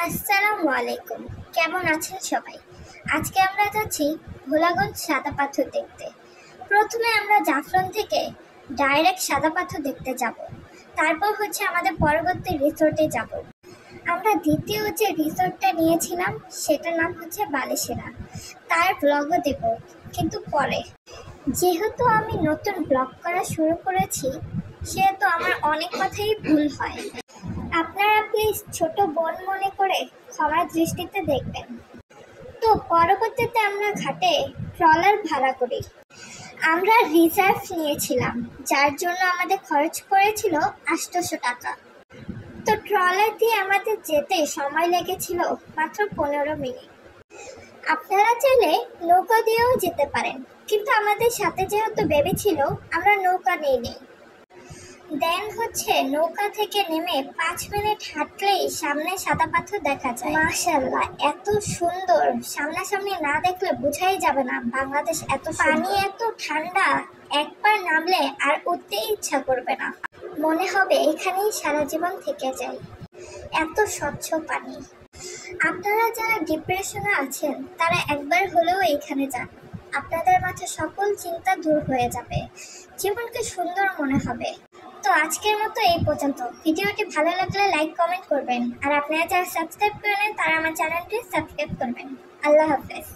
আসসালামু আলাইকুম। কেমন আছেন সবাই? আজকে আমরা যাচ্ছি ভোলাগঞ্জ সাদা পাথর দেখতে। প্রথমে আমরা জাফলং থেকে ডাইরেক্ট সাদা পাথর দেখতে যাব, তারপর আমাদের পরবর্তী রিসোর্টে যাব। আমরা দ্বিতীয় যে রিসোর্টটা নিয়েছিলাম সেটার নাম বালিসেরা। তার ব্লগও দেব, কিন্তু পরে। যেহেতু আমি নতুন ব্লগ করা শুরু করেছি, সেহেতু আমার অনেক কথাই ভুল হয়। আপনারা প্লিজ ছোট বোন মনে করে ক্ষমার দৃষ্টিতে দেখবেন। তো পরবর্তীতে আমরা ঘাটে ট্রলার ভাড়া করি। আমরা রিজার্ভ নিয়েছিলাম, যার জন্য আমাদের খরচ পড়েছিল 800 টাকা। তো ট্রলার দিয়ে আমাদের যেতে সময় লেগেছিল মাত্র 15 মিনিট। আপনারা চাইলে নৌকা দিয়েও যেতে পারেন, কিন্তু আমাদের সাথে যেহেতু বেবি ছিল, আমরা নৌকা নিইনি। দেন নৌকা থেকে নেমে 5 মিনিট হাঁটলেই সামনে সাদা পাথর দেখা যায়। মাশাআল্লাহ, এত সুন্দর! সামনাসামনি না দেখলে বোঝাই যাবে না বাংলাদেশ এত পানি এত ঠান্ডা। একবার নামলে আর উঠতেই ইচ্ছা করবে না, মনে হবে এখানেই সারা জীবন থেকে যাই। এত স্বচ্ছ পানি। আপনারা যারা ডিপ্রেশনে আছেন তারা একবার হলেও এখানে যান। আপনাদের মাঝে সকল চিন্তা দূর হয়ে যাবে, জীবনকে সুন্দর মনে হবে। তো আজকের মতো এই পর্যন্ত। ভিডিওটি ভালো লাগলে লাইক কমেন্ট করবেন, আর আপনারা যারা সাবস্ক্রাইব করেন তারা আমার চ্যানেলটি সাবস্ক্রাইব করবেন। আল্লাহ হাফেজ।